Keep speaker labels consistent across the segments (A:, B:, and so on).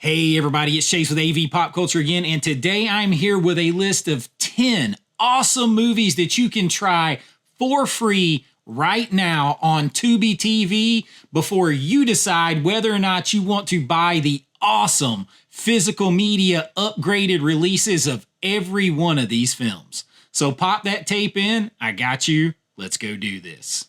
A: Hey everybody, it's Chase with AV Pop Culture again, and today I'm here with a list of 10 awesome movies that you can try for free right now on Tubi TV before you decide whether or not you want to buy the awesome physical media upgraded releases of every one of these films. So pop that tape in, I got you, let's go do this.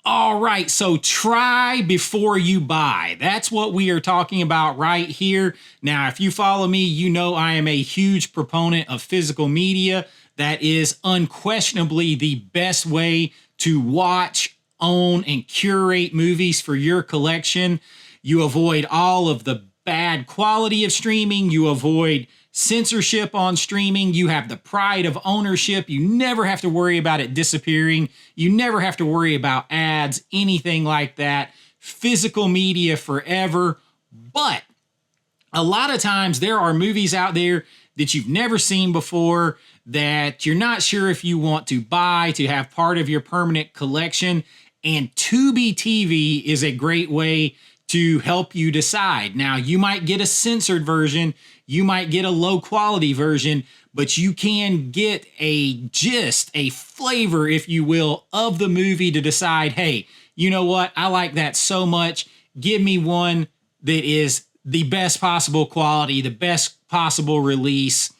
A: All right, so try before you buy. That's what we are talking about right here. Now, if you follow me, you know I am a huge proponent of physical media. That is unquestionably the best way to watch, own, and curate movies for your collection. You avoid all of the bad quality of streaming. You avoid censorship on streaming. You have the pride of ownership. You never have to worry about it disappearing. You never have to worry about ads, anything like that. Physical media forever. But a lot of times there are movies out there that you've never seen before that you're not sure if you want to buy to have part of your permanent collection. And Tubi TV is a great way to help you decide. Now, you might get a censored version, you might get a low quality version, but you can get a gist, a flavor, if you will, of the movie to decide, hey, you know what? I like that so much. Give me one that is the best possible quality, the best possible release,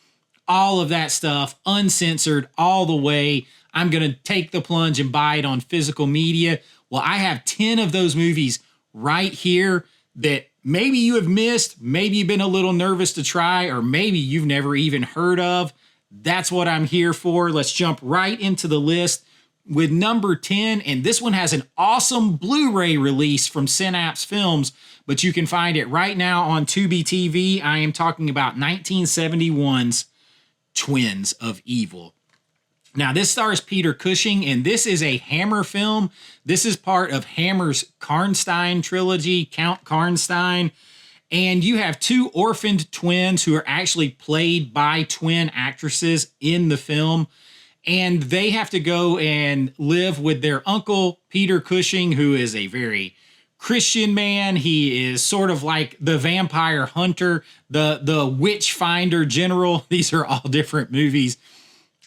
A: all of that stuff, uncensored all the way. I'm going to take the plunge and buy it on physical media. Well, I have 10 of those movies right here that maybe you have missed, maybe you've been a little nervous to try, or maybe you've never even heard of. That's what I'm here for. Let's jump right into the list with number 10. And this one has an awesome Blu-ray release from Synapse Films, but you can find it right now on Tubi TV. I am talking about 1971's Twins of Evil. Now, this stars Peter Cushing, and this is a Hammer film. This is part of Hammer's Karnstein trilogy, Count Karnstein. And you have two orphaned twins who are actually played by twin actresses in the film. And they have to go and live with their uncle, Peter Cushing, who is a very Christian man. He is sort of like the vampire hunter, the witch finder general. These are all different movies.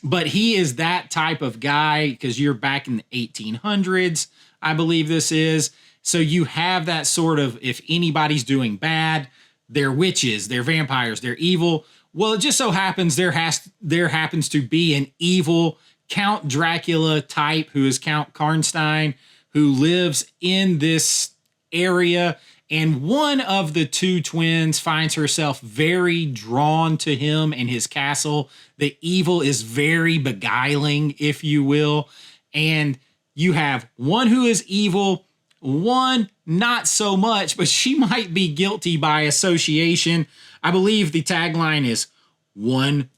A: But he is that type of guy because you're back in the 1800s, I believe this is. So you have that sort of, if anybody's doing bad, they're witches, they're vampires, they're evil. Well, it just so happens there happens to be an evil Count Dracula type who is Count Karnstein, who lives in this area. And one of the two twins finds herself very drawn to him and his castle. The evil is very beguiling, if you will. And you have one who is evil, one not so much, but she might be guilty by association. I believe the tagline is, one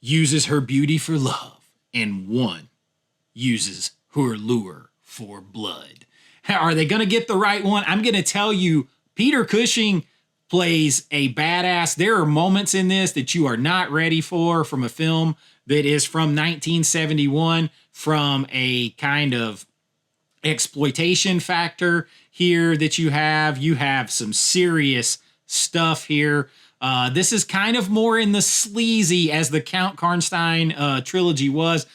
A: uses her beauty for love, and one uses her lure for blood. Are they going to get the right one? I'm going to tell you, Peter Cushing plays a badass. There are moments in this that you are not ready for from a film that is from 1971, from a kind of exploitation factor here that you have. You have some serious stuff here. This is kind of more in the sleazy as the Count Karnstein trilogy was.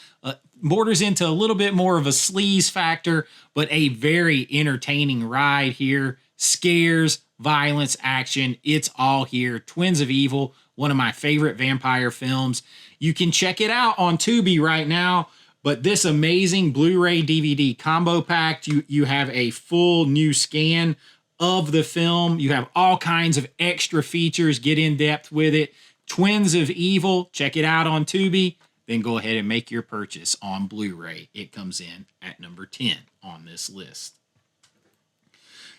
A: Borders into a little bit more of a sleaze factor, but a very entertaining ride here. Scares, violence, action, it's all here. Twins of Evil, one of my favorite vampire films. You can check it out on Tubi right now, but this amazing Blu-ray DVD combo pack, you have a full new scan of the film. You have all kinds of extra features, get in depth with it. Twins of Evil, check it out on Tubi. Then go ahead and make your purchase on Blu-ray. It comes in at number 10 on this list.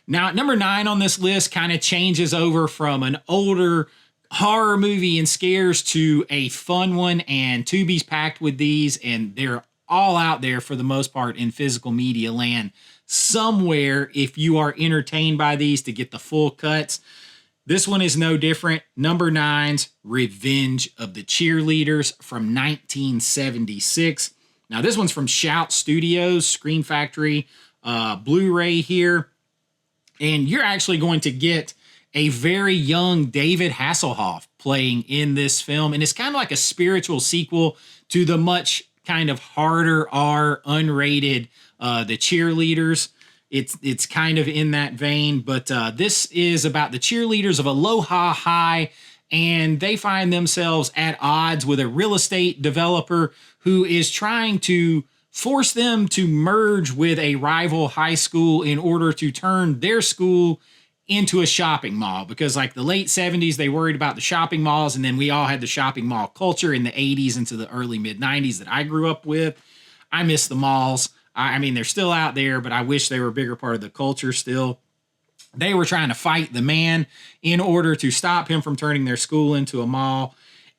A: Now, at number 9 on this list kind of changes over from an older horror movie and scares to a fun one, and Tubi's packed with these, and they're all out there for the most part in physical media land somewhere if you are entertained by these to get the full cuts. This one is no different. Number 9's Revenge of the Cheerleaders from 1976. Now, this one's from Shout Studios, Screen Factory, Blu-ray here. And you're actually going to get a very young David Hasselhoff playing in this film. And it's kind of like a spiritual sequel to the much kind of harder R, unrated, The Cheerleaders. It's kind of in that vein, but this is about the cheerleaders of Aloha High, and they find themselves at odds with a real estate developer who is trying to force them to merge with a rival high school in order to turn their school into a shopping mall. Because like the late 70s, they worried about the shopping malls, and then we all had the shopping mall culture in the 80s into the early mid 90s that I grew up with. I miss the malls. I mean, they're still out there, but I wish they were a bigger part of the culture still. They were trying to fight the man in order to stop him from turning their school into a mall.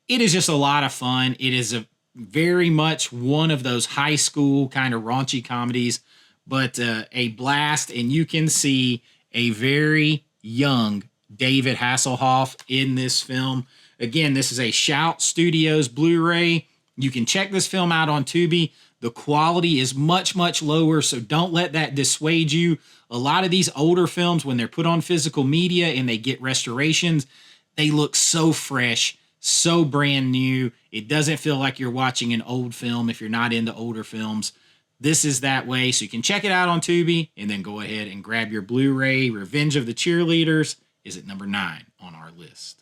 A: It is just a lot of fun. It is a very much one of those high school kind of raunchy comedies, but a blast. And you can see a very young David Hasselhoff in this film. Again, this is a Shout Studios Blu-ray. You can check this film out on Tubi. The quality is much, much lower, so don't let that dissuade you. A lot of these older films, when they're put on physical media and they get restorations, they look so fresh, so brand new. It doesn't feel like you're watching an old film if you're not into older films. This is that way, so you can check it out on Tubi and then go ahead and grab your Blu-ray. Revenge of the Cheerleaders is at number 9 on our list.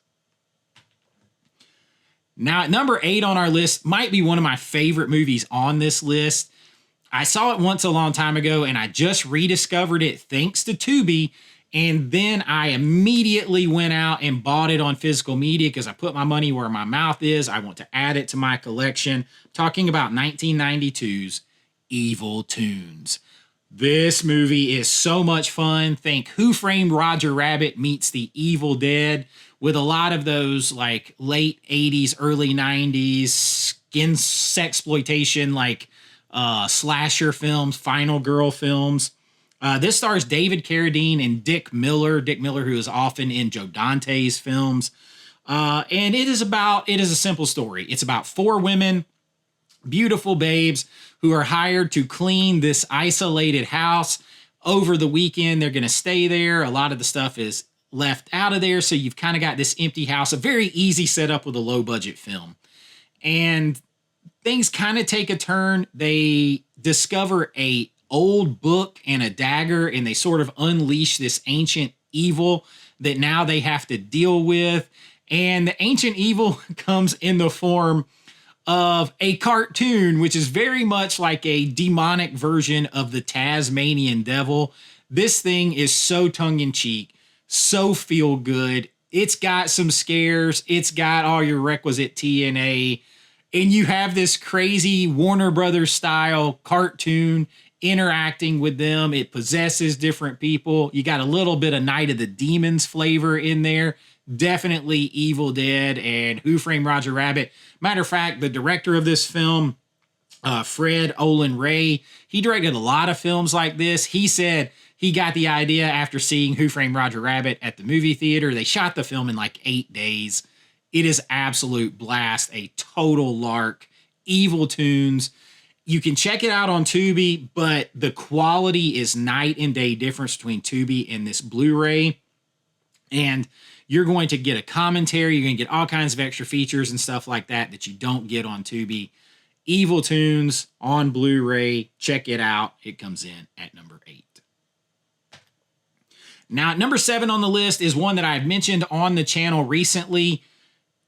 A: Now, at number 8 on our list might be one of my favorite movies on this list. I saw it once a long time ago, and I just rediscovered it thanks to Tubi. And then I immediately went out and bought it on physical media because I put my money where my mouth is. I want to add it to my collection. Talking about 1992's Evil Toons. This movie is so much fun. Think Who Framed Roger Rabbit meets The Evil Dead, with a lot of those like late 80s, early 90s skin sexploitation, like slasher films, Final Girl films. This stars David Carradine and Dick Miller. Dick Miller, who is often in Joe Dante's films. And it is a simple story. It's about 4 women, beautiful babes, who are hired to clean this isolated house. Over the weekend, they're going to stay there. A lot of the stuff is left out of there, so you've kind of got this empty house, a very easy setup with a low budget film. And things kind of take a turn. They discover a old book and a dagger, and they sort of unleash this ancient evil that now they have to deal with. And the ancient evil comes in the form of a cartoon, which is very much like a demonic version of the Tasmanian Devil. This thing is so tongue-in-cheek, so feel good. It's got some scares. It's got all your requisite TNA. And you have this crazy Warner Brothers style cartoon interacting with them. It possesses different people. You got a little bit of Night of the Demons flavor in there. Definitely Evil Dead and Who Framed Roger Rabbit. Matter of fact, the director of this film, Fred Olen Ray, he directed a lot of films like this. He said he got the idea after seeing Who Framed Roger Rabbit at the movie theater. They shot the film in like 8 days. It is absolute blast, a total lark. Evil Toons. You can check it out on Tubi, but the quality is night and day difference between Tubi and this Blu-ray. And you're going to get a commentary. You're going to get all kinds of extra features and stuff like that that you don't get on Tubi. Evil Toons on Blu-ray. Check it out. It comes in at number 8. Now, at number 7 on the list is one that I've mentioned on the channel recently.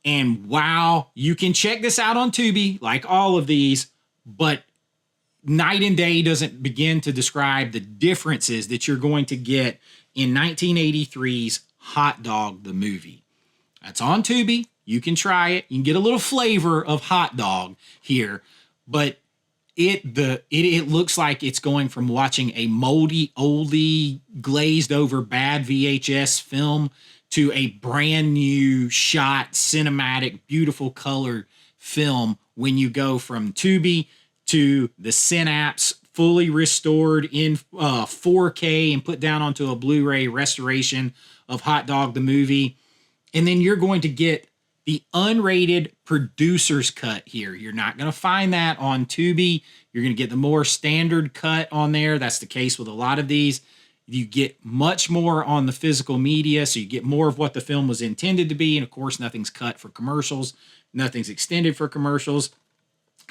A: And wow, you can check this out on Tubi, like all of these, but night and day doesn't begin to describe the differences that you're going to get in 1983's Hot Dog the Movie. That's on Tubi. You can try it. You can get a little flavor of Hot Dog here, but it looks like it's going from watching a moldy, oldie, glazed over bad VHS film to a brand new shot, cinematic, beautiful color film when you go from Tubi to the Synapse, fully restored in 4K and put down onto a Blu-ray restoration of Hot Dog the Movie. And then you're going to get the unrated producer's cut here. You're not going to find that on Tubi. You're going to get the more standard cut on there. That's the case with a lot of these. You get much more on the physical media, so you get more of what the film was intended to be. And of course, nothing's cut for commercials. Nothing's extended for commercials.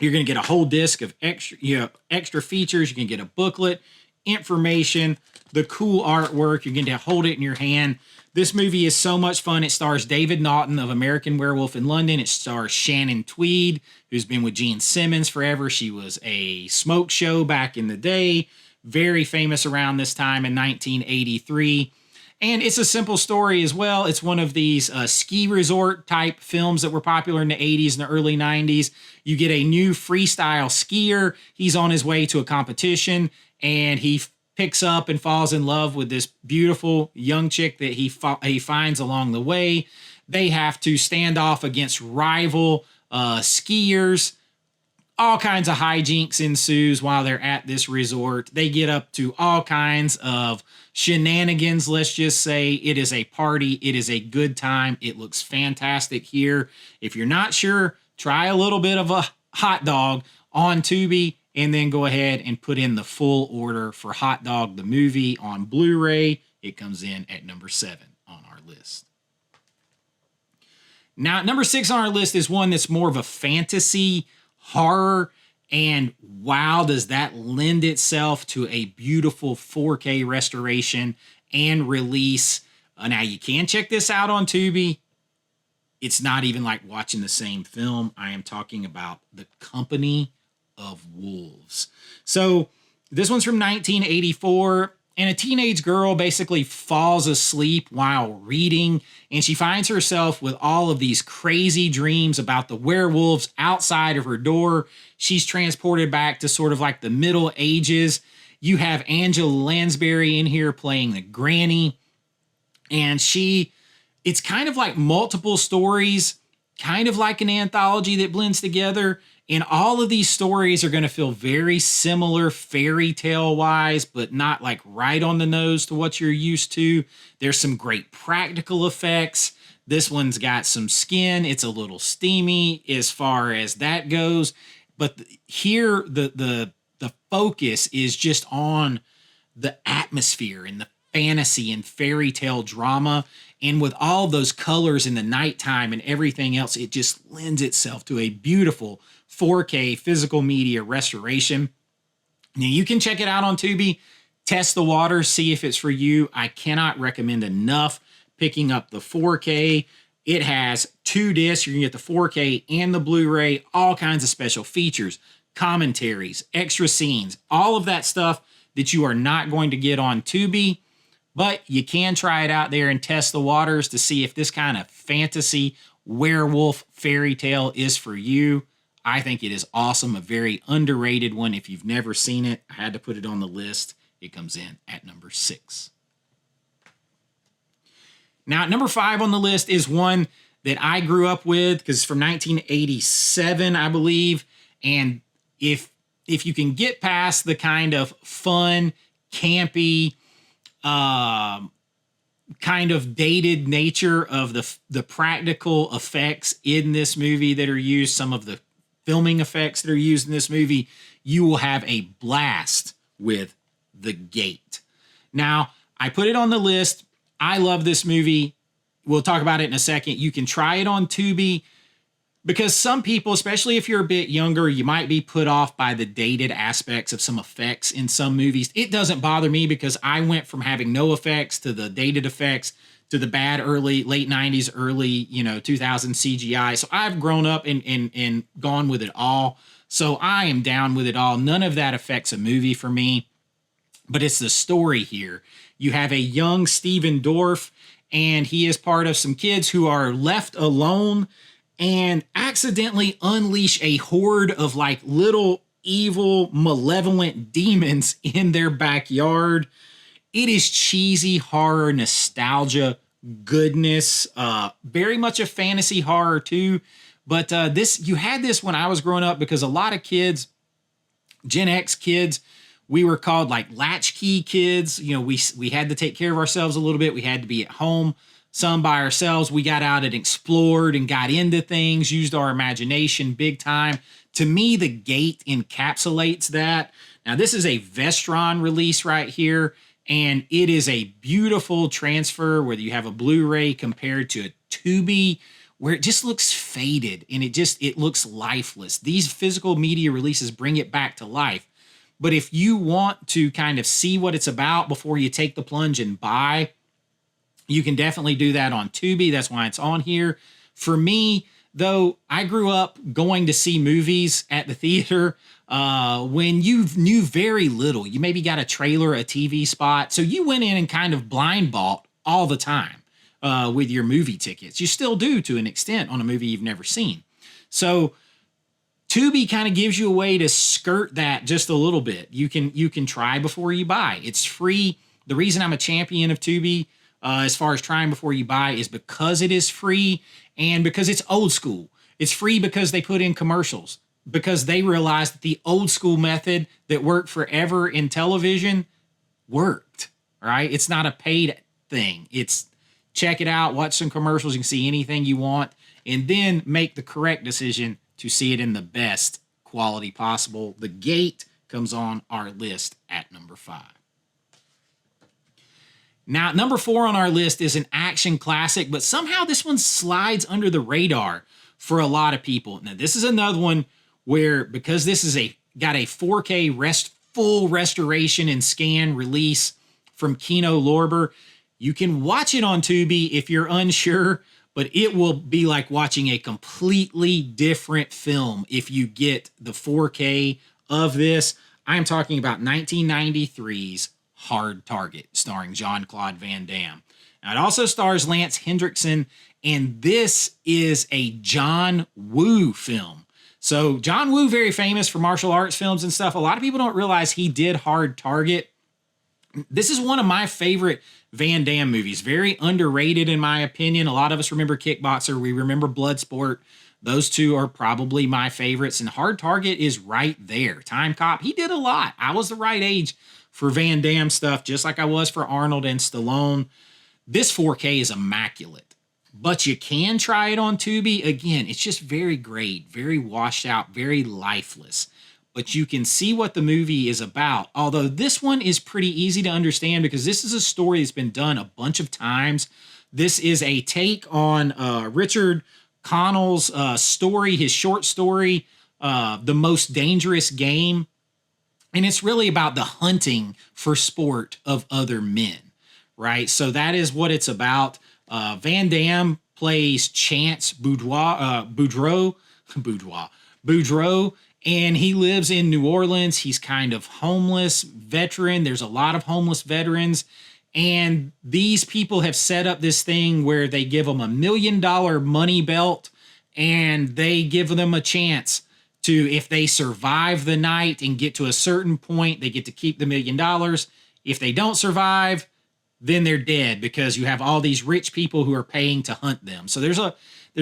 A: You're going to get a whole disc of extra features. You can get a booklet, information, the cool artwork. You're going to hold it in your hand. This movie is so much fun. It stars David Naughton of American Werewolf in London. It stars Shannon Tweed, who's been with Gene Simmons forever. She was a smoke show back in the day, very famous around this time in 1983. And it's a simple story as well. It's one of these ski resort type films that were popular in the 80s and the early 90s. You get a new freestyle skier. He's on his way to a competition, and he picks up and falls in love with this beautiful young chick that he finds along the way. They have to stand off against rival skiers. All kinds of hijinks ensues while they're at this resort. They get up to all kinds of shenanigans, let's just say. It is a party. It is a good time. It looks fantastic here. If you're not sure, try a little bit of a hot dog on Tubi, and then go ahead and put in the full order for Hot Dog the Movie on Blu-ray. It comes in at number 7 on our list. Now, number 6 on our list is one that's more of a fantasy horror, and wow, does that lend itself to a beautiful 4K restoration and release. Now, you can check this out on Tubi. It's not even like watching the same film. I am talking about The Company of Wolves. So this one's from 1984, and a teenage girl basically falls asleep while reading, and she finds herself with all of these crazy dreams about the werewolves outside of her door. She's transported back to sort of like the Middle Ages. You have Angela Lansbury in here playing the granny, and it's kind of like multiple stories, kind of like an anthology that blends together. And all of these stories are going to feel very similar fairy tale wise, but not like right on the nose to what you're used to. There's some great practical effects. This one's got some skin. It's a little steamy as far as that goes. But here, the focus is just on the atmosphere and the fantasy and fairy tale drama. And with all those colors in the nighttime and everything else, it just lends itself to a beautiful 4K physical media restoration. Now, you can check it out on Tubi, test the waters, see if it's for you. I cannot recommend enough picking up the 4K. It has 2 discs. You can get the 4K and the Blu-ray, all kinds of special features, commentaries, extra scenes, all of that stuff that you are not going to get on Tubi. But you can try it out there and test the waters to see if this kind of fantasy werewolf fairy tale is for you. I think it is awesome, a very underrated one. If you've never seen it, I had to put it on the list. It comes in at number 6. Now, number 5 on the list is one that I grew up with because it's from 1987, I believe. And if you can get past the kind of fun, campy, kind of dated nature of the practical effects in this movie that are used, some of the filming effects that are used in this movie, you will have a blast with The Gate. Now, I put it on the list. I love this movie. We'll talk about it in a second. You can try it on Tubi because some people, especially if you're a bit younger, you might be put off by the dated aspects of some effects in some movies. It doesn't bother me because I went from having no effects to the dated effects to the bad late 90s, early 2000 CGI. So I've grown up and gone with it all. So I am down with it all. None of that affects a movie for me, but it's the story here. You have a young Stephen Dorff, and he is part of some kids who are left alone and accidentally unleash a horde of like little evil, malevolent demons in their backyard. It is cheesy horror, nostalgia, goodness, very much a fantasy horror too. But you had this when I was growing up because a lot of kids, Gen X kids, we were called like latchkey kids. We had to take care of ourselves a little bit. We had to be at home. some by ourselves. We got out and explored and got into things, used our imagination big time. To me, The Gate encapsulates that. Now, this is a Vestron release right here, and it is a beautiful transfer, whether you have a Blu-ray compared to a Tubi, where it just looks faded and it looks lifeless. These physical media releases bring it back to life. But if you want to kind of see what it's about before you take the plunge and buy, you can definitely do that on Tubi. That's why it's on here. For me, though, I grew up going to see movies at the theater when you knew very little. You maybe got a trailer, a TV spot. So you went in and kind of blind bought all the time with your movie tickets. You still do to an extent on a movie you've never seen. So Tubi kind of gives you a way to skirt that just a little bit. You can try before you buy. It's free. The reason I'm a champion of Tubi as far as trying before you buy is because it is free and because it's old school. It's free because they put in commercials, because they realized that the old school method that worked forever in television worked, right? It's not a paid thing. It's check it out, watch some commercials, you can see anything you want, and then make the correct decision to see it in the best quality possible. The Gate comes on our list at number 5. Now, number 4 on our list is an action classic, but somehow this one slides under the radar for a lot of people. Now, this is another one where, because this is got a 4K full restoration and scan release from Kino Lorber, you can watch it on Tubi if you're unsure, but it will be like watching a completely different film if you get the 4K of this. I'm talking about 1993's Hard Target, starring Jean-Claude Van Damme. Now, it also stars Lance Hendrickson, and this is a John Woo film. So John Woo, very famous for martial arts films and stuff. A lot of people don't realize he did Hard Target. This is one of my favorite Van Damme movies. Very underrated in my opinion. A lot of us remember Kickboxer. We remember Bloodsport. Those two are probably my favorites. And Hard Target is right there. Time Cop, he did a lot. I was the right age for Van Damme stuff, just like I was for Arnold and Stallone. This 4K is immaculate. But you can try it on Tubi. Again, it's just very grayed, very washed out, very lifeless. But you can see what the movie is about. Although this one is pretty easy to understand because this is a story that's been done a bunch of times. This is a take on Richard Connell's story, his short story, The Most Dangerous Game. And it's really about the hunting for sport of other men, right? So that is what it's about. Van Damme plays Chance Boudreaux, and he lives in New Orleans. He's kind of homeless veteran. There's a lot of homeless veterans. And these people have set up this thing where they give them $1 million money belt and they give them a chance to, if they survive the night and get to a certain point, they get to keep the $1 million. If they don't survive, then they're dead because you have all these rich people who are paying to hunt them. So there's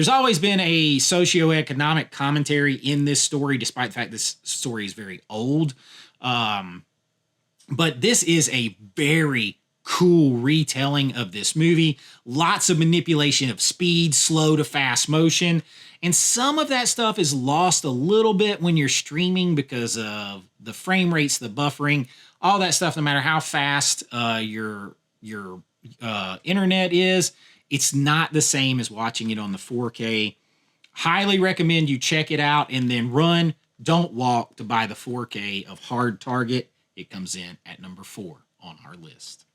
A: always been a socioeconomic commentary in this story, despite the fact this story is very old. But this is a very cool retelling of this movie. Lots of manipulation of speed, slow to fast motion. And some of that stuff is lost a little bit when you're streaming because of the frame rates, the buffering, all that stuff. No matter how fast your internet is, it's not the same as watching it on the 4K. Highly recommend you check it out and then run, don't walk to buy the 4K of Hard Target. It comes in at number 4 on our list.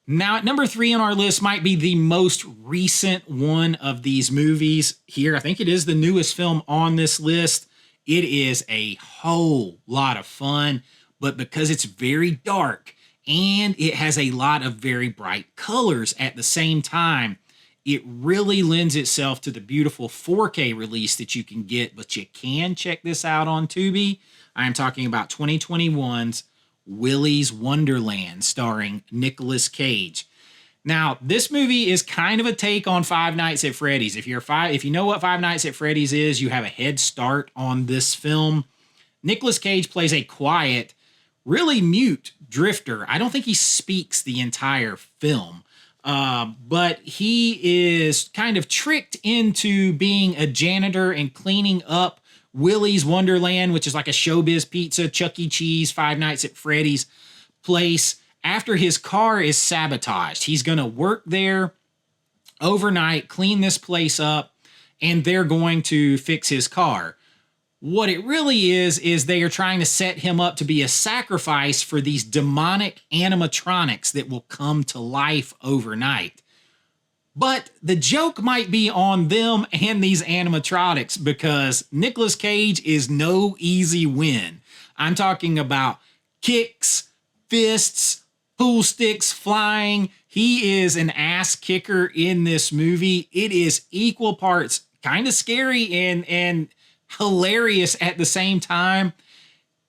A: Now, at number 3 on our list might be the most recent one of these movies here. I think it is the newest film on this list. It is a whole lot of fun, but because it's very dark and it has a lot of very bright colors at the same time, it really lends itself to the beautiful 4K release that you can get, but you can check this out on Tubi. I'm talking about 2021's Willy's Wonderland, starring Nicolas Cage. Now, this movie is kind of a take on Five Nights at Freddy's. If you know what Five Nights at Freddy's is, you have a head start on this film. Nicolas Cage plays a quiet, really mute drifter. I don't think he speaks the entire film. But he is kind of tricked into being a janitor and cleaning up Willy's Wonderland, which is like a showbiz pizza, Chuck E. Cheese, Five Nights at Freddy's place. After his car is sabotaged, he's going to work there overnight, clean this place up, and they're going to fix his car. What it really is they are trying to set him up to be a sacrifice for these demonic animatronics that will come to life overnight. But the joke might be on them and these animatronics, because Nicolas Cage is no easy win. I'm talking about kicks, fists, pool sticks flying. He is an ass kicker in this movie. It is equal parts kind of scary and hilarious at the same time.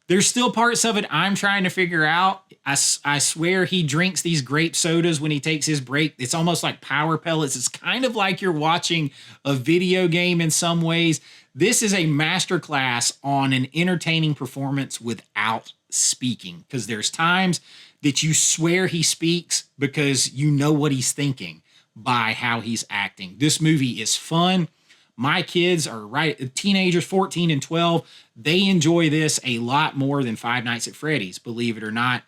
A: There's still parts of it I'm trying to figure out. I swear he drinks these grape sodas when he takes his break. It's almost like power pellets. It's kind of like you're watching a video game in some ways. This is a masterclass on an entertaining performance without speaking, because there's times that you swear he speaks because you know what he's thinking by how he's acting. This movie is fun. My kids are teenagers, 14 and 12. They enjoy this a lot more than Five Nights at Freddy's, believe it or not.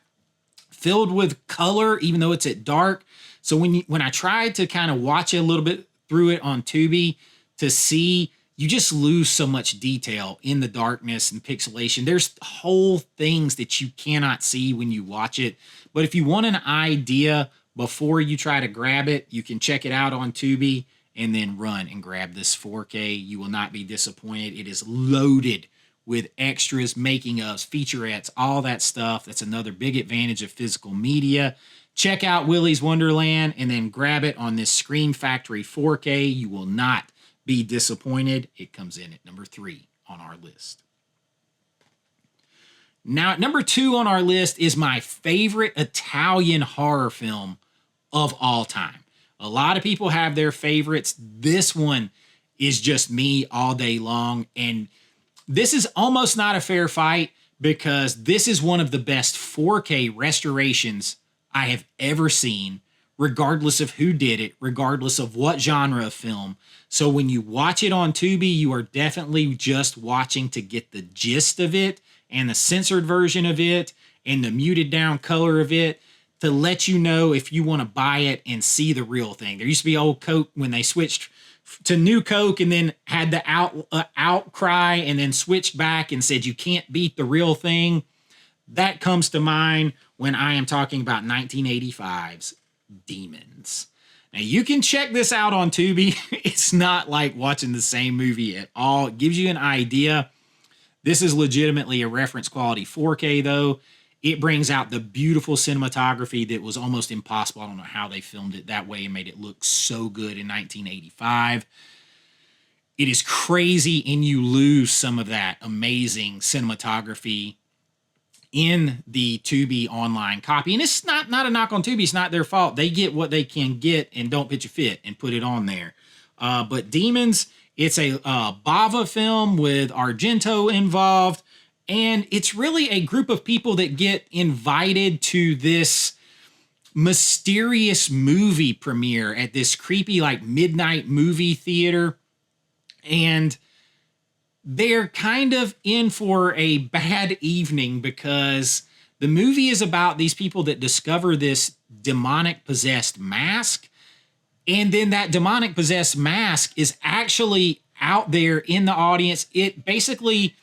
A: Filled with color, even though it's at dark. So when I tried to kind of watch it a little bit through it on Tubi to see, you just lose so much detail in the darkness and pixelation. There's whole things that you cannot see when you watch it. But if you want an idea before you try to grab it, you can check it out on Tubi and then run and grab this 4K. You will not be disappointed. It is loaded with extras, making ofs, featurettes, all that stuff. That's another big advantage of physical media. Check out Willy's Wonderland and then grab it on this Scream Factory 4K. You will not be disappointed. It comes in at number 3 on our list. Now, at number 2 on our list is my favorite Italian horror film of all time. A lot of people have their favorites. This one is just me all day long. And this is almost not a fair fight, because this is one of the best 4K restorations I have ever seen, regardless of who did it, regardless of what genre of film. So when you watch it on Tubi, you are definitely just watching to get the gist of it and the censored version of it and the muted down color of it, to let you know if you want to buy it and see the real thing. There used to be old Coke when they switched to new Coke and then had the outcry and then switched back and said you can't beat the real thing. That comes to mind when I am talking about 1985's Demons. Now, you can check this out on Tubi. It's not like watching the same movie at all. It gives you an idea. This is legitimately a reference quality 4K, though. It brings out the beautiful cinematography that was almost impossible. I don't know how they filmed it that way and made it look so good in 1985. It is crazy, and you lose some of that amazing cinematography in the Tubi online copy. And it's not a knock on Tubi. It's not their fault. They get what they can get and don't pitch a fit and put it on there. But Demons, it's a Bava film with Argento involved. And it's really a group of people that get invited to this mysterious movie premiere at this creepy, like, midnight movie theater. And they're kind of in for a bad evening, because the movie is about these people that discover this demonic possessed mask. And then that demonic possessed mask is actually out there in the audience. It basically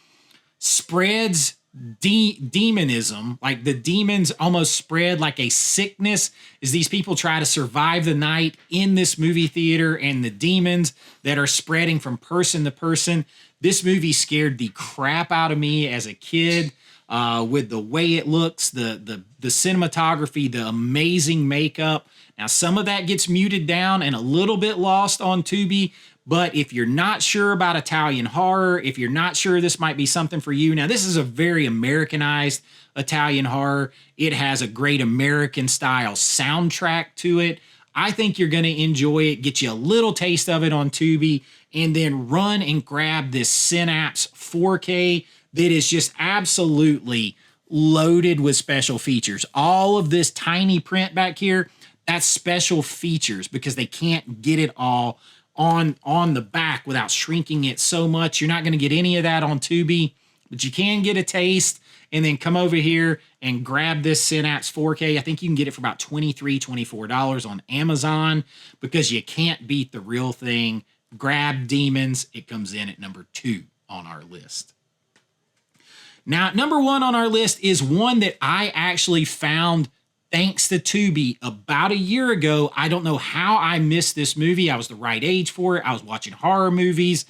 A: spreads demonism, like the demons almost spread like a sickness as these people try to survive the night in this movie theater, and the demons that are spreading from person to person. This movie scared the crap out of me as a kid, with the way it looks, the cinematography, the amazing makeup. Now, some of that gets muted down and a little bit lost on Tubi. But if you're not sure about Italian horror, if you're not sure this might be something for you, now this is a very Americanized Italian horror. It has a great American style soundtrack to it. I think you're going to enjoy it, get you a little taste of it on Tubi, and then run and grab this Synapse 4K that is just absolutely loaded with special features. All of this tiny print back here, That's special features because they can't get it all on the back without shrinking it so much. You're not going to get any of that on Tubi, but you can get a taste. And then come over here and grab this Synapse 4K. I think you can get it for about $23, $24 on Amazon because you can't beat the real thing. Grab Demons. It comes in at number 2 on our list. Now, number 1 on our list is one that I actually found thanks to Tubi about a year ago. I don't know how I missed this movie. I was the right age for it. I was watching horror movies.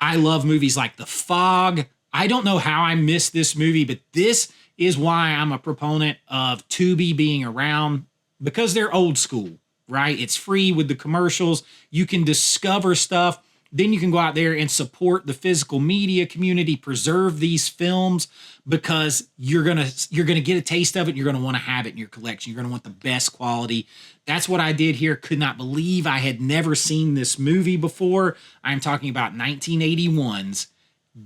A: I love movies like The Fog. I don't know how I missed this movie, but this is why I'm a proponent of Tubi being around, because they're old school, right? It's free with the commercials. You can discover stuff. Then you can go out there and support the physical media community, preserve these films, because you're gonna get a taste of it. You're gonna want to have it in your collection. You're gonna want the best quality. That's what I did here. Could not believe I had never seen this movie before. I'm talking about 1981's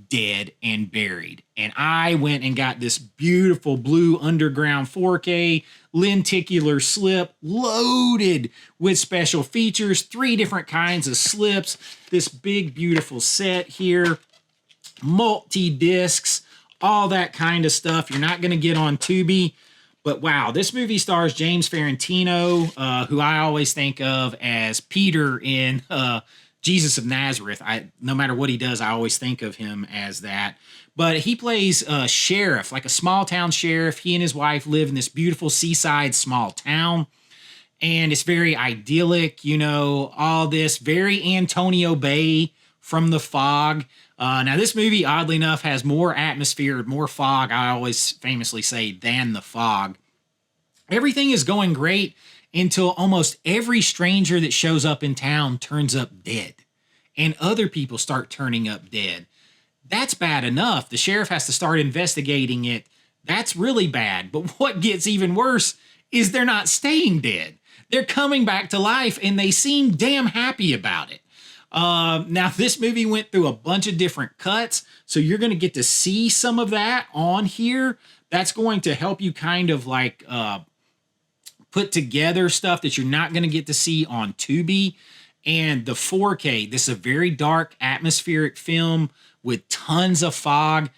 A: Dead and Buried. And I went and got this beautiful blue underground 4K lenticular slip loaded with special features, 3 different kinds of slips, this big beautiful set here, multi-discs, all that kind of stuff. You're not going to get on Tubi. But wow, this movie stars James Farentino, who I always think of as Peter in Jesus of Nazareth. No matter what he does, I always think of him as that. But he plays a sheriff, like a small town sheriff. He and his wife live in this beautiful seaside small town. And it's very idyllic, all this. Very Antonio Bay from The Fog. Now, this movie, oddly enough, has more atmosphere, more fog, I always famously say, than The Fog. Everything is going great until almost every stranger that shows up in town turns up dead. And other people start turning up dead. That's bad enough. The sheriff has to start investigating it. That's really bad. But what gets even worse is they're not staying dead. They're coming back to life, and they seem damn happy about it. Now, this movie went through a bunch of different cuts, so you're going to get to see some of that on here. That's going to help you kind of like put together stuff that you're not going to get to see on Tubi. And the 4K, this is a very dark, atmospheric film with tons of fog.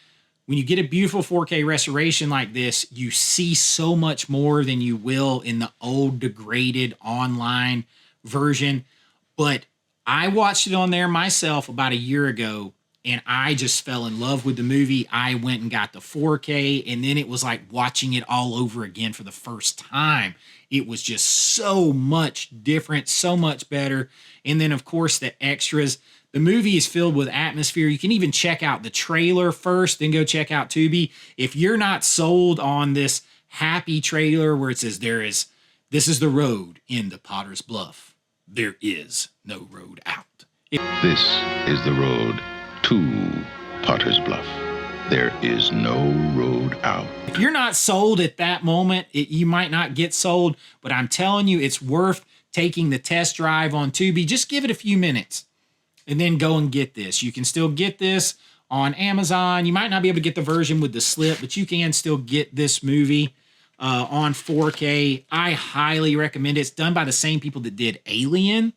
A: When you get a beautiful 4K restoration like this, you see so much more than you will in the old, degraded online version. But I watched it on there myself about a year ago, and I just fell in love with the movie. I went and got the 4K, and then it was like watching it all over again for the first time. It was just so much different, so much better. And then, of course, the extras. The movie is filled with atmosphere. You can even check out the trailer first, then go check out Tubi. If you're not sold on this happy trailer where it says this is the road into Potter's Bluff, there is no road out.
B: This is the road to Potter's Bluff. There is no road out.
A: If you're not sold at that moment, you might not get sold, but I'm telling you, it's worth taking the test drive on Tubi. Just give it a few minutes and then go and get this. You can still get this on Amazon. You might not be able to get the version with the slip, but you can still get this movie on 4K. I highly recommend it. It's done by the same people that did Alien.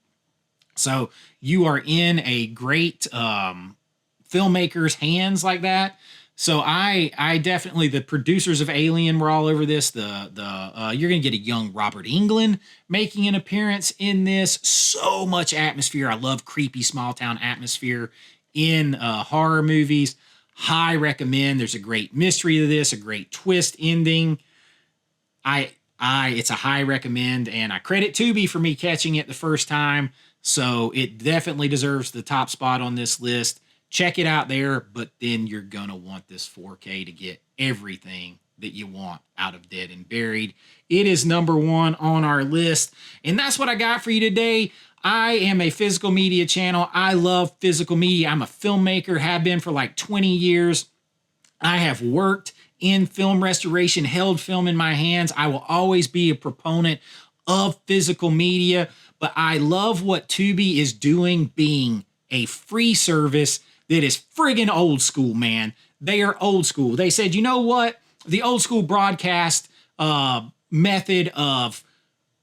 A: So you are in a great filmmaker's hands like that. So I definitely, the producers of Alien were all over this. You're going to get a young Robert Englund making an appearance in this. So much atmosphere. I love creepy small town atmosphere in horror movies. High recommend. There's a great mystery to this, a great twist ending. It's a high recommend, and I credit Tubi for me catching it the first time. So it definitely deserves the top spot on this list. Check it out there, but then you're going to want this 4K to get everything that you want out of Dead and Buried. It is number 1 on our list, and that's what I got for you today. I am a physical media channel. I love physical media. I'm a filmmaker, have been for like 20 years. I have worked in film restoration, held film in my hands. I will always be a proponent of physical media, but I love what Tubi is doing, being a free service that is friggin' old school, man. They are old school. They said, you know what? The old school broadcast method of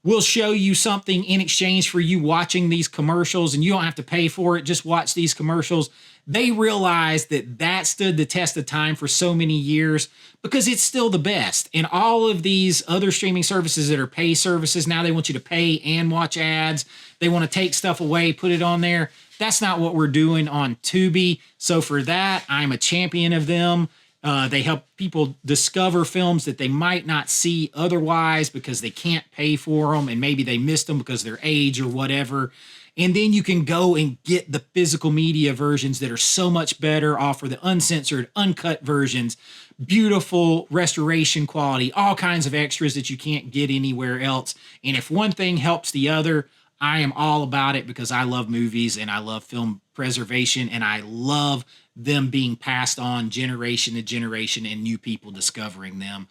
A: We'll show you something in exchange for you watching these commercials, and you don't have to pay for it. Just watch these commercials. They realized that stood the test of time for so many years because it's still the best. And all of these other streaming services that are pay services, now they want you to pay and watch ads. They want to take stuff away, put it on there. That's not what we're doing on Tubi. So for that, I'm a champion of them. They help people discover films that they might not see otherwise because they can't pay for them, and maybe they missed them because of their age or whatever. And then you can go and get the physical media versions that are so much better, offer the uncensored, uncut versions, beautiful restoration quality, all kinds of extras that you can't get anywhere else. And if one thing helps the other, I am all about it because I love movies and I love film preservation, and I love them being passed on generation to generation and new people discovering them.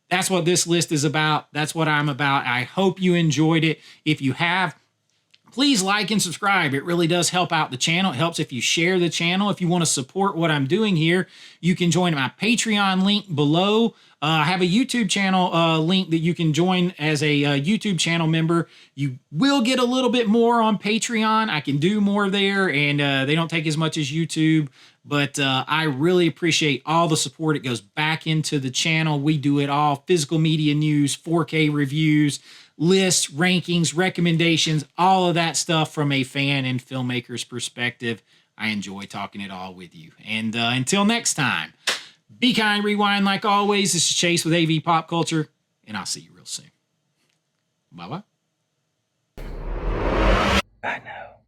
A: That's what this list is about. That's what I'm about. I hope you enjoyed it. If you have, please like and subscribe. It really does help out the channel. It helps if you share the channel. If you want to support what I'm doing here, you can join my Patreon link below. I have a YouTube channel link that you can join as a YouTube channel member. You will get a little bit more on Patreon. I can do more there, and they don't take as much as YouTube. But I really appreciate all the support. It goes back into the channel. We do it all. Physical media news, 4K reviews, lists, rankings, recommendations, all of that stuff from a fan and filmmaker's perspective. I enjoy talking it all with you. And until next time, be kind, rewind like always. This is Chase with AV Pop Culture, and I'll see you real soon. Bye-bye.
C: I know.